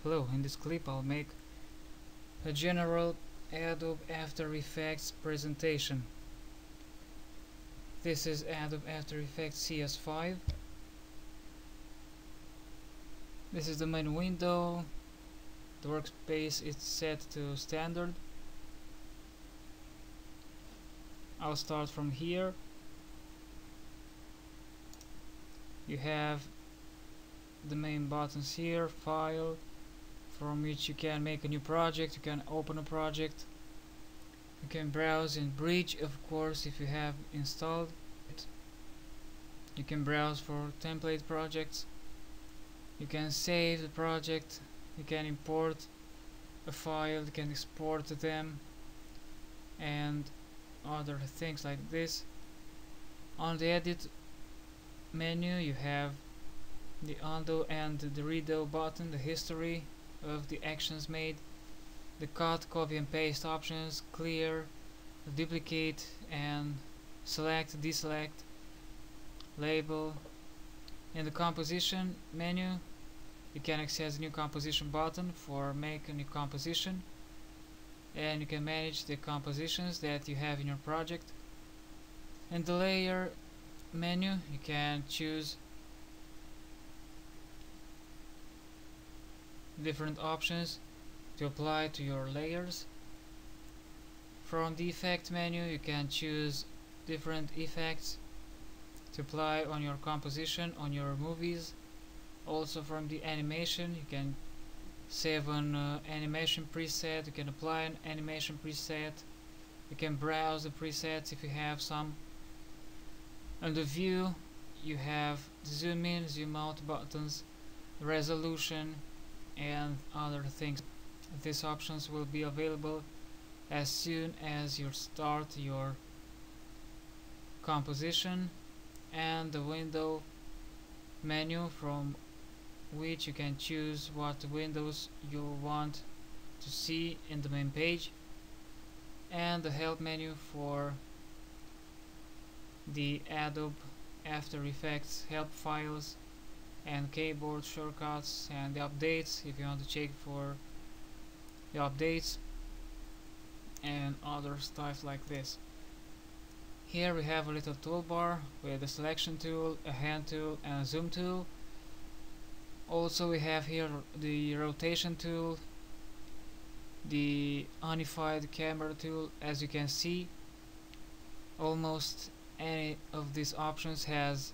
Hello, in this clip I'll make a general Adobe After Effects presentation. This is Adobe After Effects CS5. This is the main window. The workspace is set to standard. I'll start from here. You have the main buttons here, file, from which you can make a new project, you can open a project, you can browse in Bridge, of course, if you have installed it. You can browse for template projects, you can save the project, you can import a file, you can export them, and other things like this. On the edit menu you have the undo and the redo button, the history of the actions made, the cut, copy and paste options, clear, duplicate and select, deselect, label. In the composition menu you can access the new composition button for make a new composition, and you can manage the compositions that you have in your project. In the layer menu you can choose different options to apply to your layers. From the effect menu you can choose different effects to apply on your composition, on your movies. Also from the animation you can save an animation preset, you can apply an animation preset, you can browse the presets if you have some. Under view you have zoom in, zoom out buttons, resolution and other things. These options will be available as soon as you start your composition. And the window menu, from which you can choose what windows you want to see in the main page, and the help menu for the Adobe After Effects help files and keyboard shortcuts and the updates if you want to check for the updates and other stuff like this. Here we have a little toolbar with a selection tool, a hand tool and a zoom tool. Also we have here the rotation tool, the unified camera tool. As you can see, almost any of these options has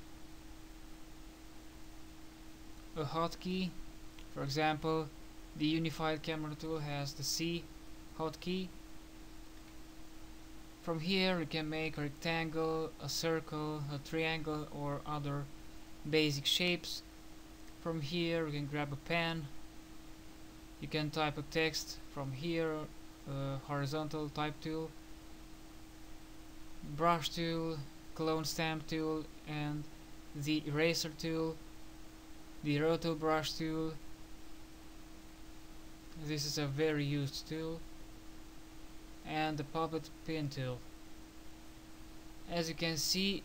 a hotkey. For example, the unified camera tool has the C hotkey. From here you can make a rectangle, a circle, a triangle or other basic shapes. From here you can grab a pen, you can type a text. From here horizontal type tool, brush tool, clone stamp tool and the eraser tool, the roto brush tool. This is a very used tool, and the puppet pin tool. As you can see,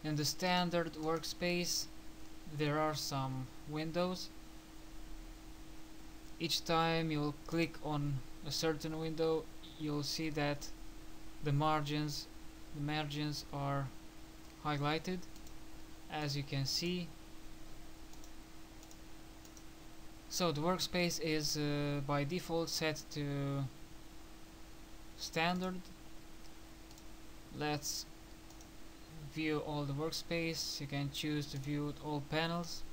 in the standard workspace there are some windows. Each time you'll click on a certain window you'll see that the margins are highlighted, as you can see. So the workspace is by default set to standard. Let's view all the workspace. You can choose to view all panels,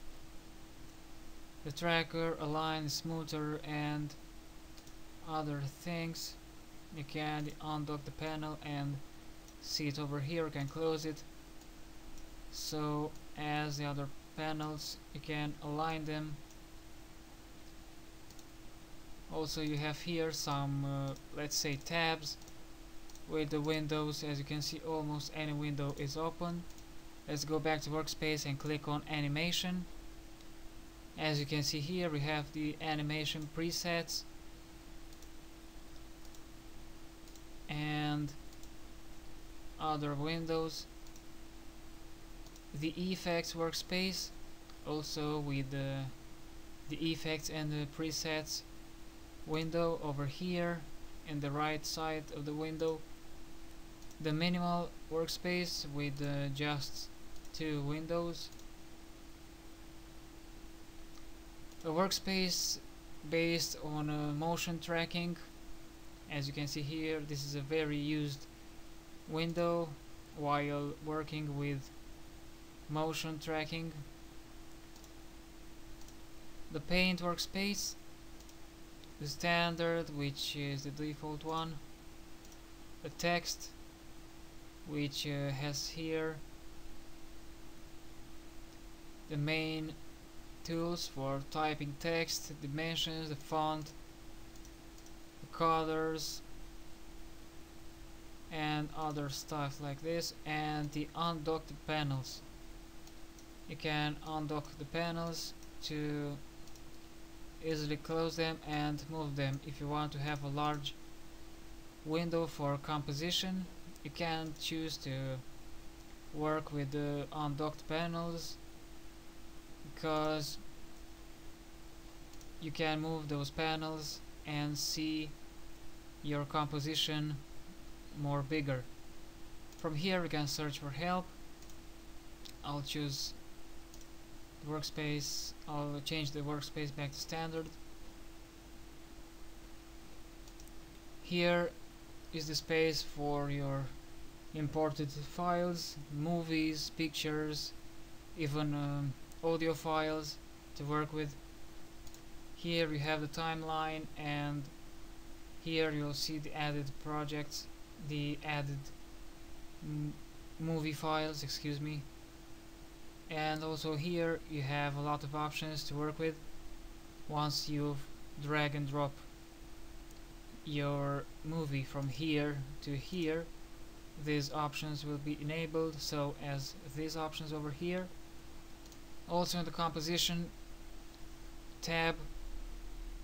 the tracker, align, smoother and other things. You can undock the panel and see it over here. You can close it so as the other panels you can align them. Also you have here some let's say tabs with the windows. As you can see, almost any window is open. Let's go back to workspace and click on animation. As you can see here we have the animation presets and other windows. The effects workspace also with the the effects and the presets window over here in the right side of the window, the minimal workspace with just 2 windows, a workspace based on motion tracking. As you can see here, this is a very used window while working with motion tracking. The paint workspace, the standard, which is the default one, the text, which has here the main tools for typing text, the dimensions, the font, the colors, and other stuff like this, and the undocked panels. You can undock the panels to easily close them and move them. If you want to have a large window for composition, you can choose to work with the undocked panels, because you can move those panels and see your composition more bigger. From here we can search for help. I'll choose the workspace. I'll change the workspace back to standard. Here is the space for your imported files, movies, pictures, even audio files to work with. Here you have the timeline, and here you'll see the added projects, the added movie files, excuse me. And also here you have a lot of options to work with. Once you've drag and drop your movie from here to here, these options will be enabled, so as these options over here. Also in the composition tab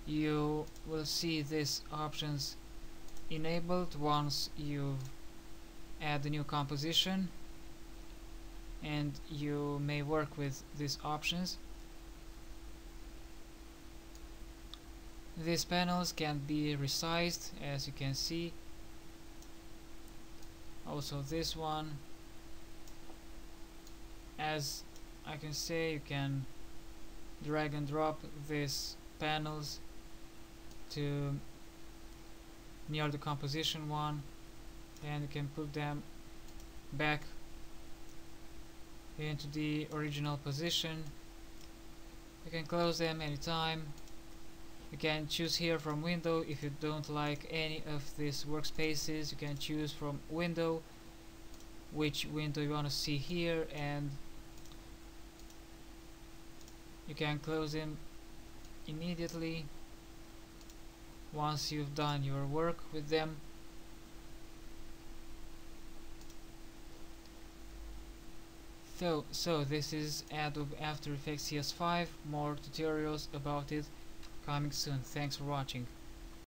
you will see these options enabled once you add a new composition, and you may work with these options. These panels can be resized, as you can see. Also this one, as I can say, you can drag and drop these panels to near the composition one, and you can put them back into the original position. You can close them anytime. You can choose here from window. If you don't like any of these workspaces, you can choose from window which window you want to see here, and you can close them immediately once you've done your work with them. So this is Adobe After Effects CS5. More tutorials about it coming soon. Thanks for watching.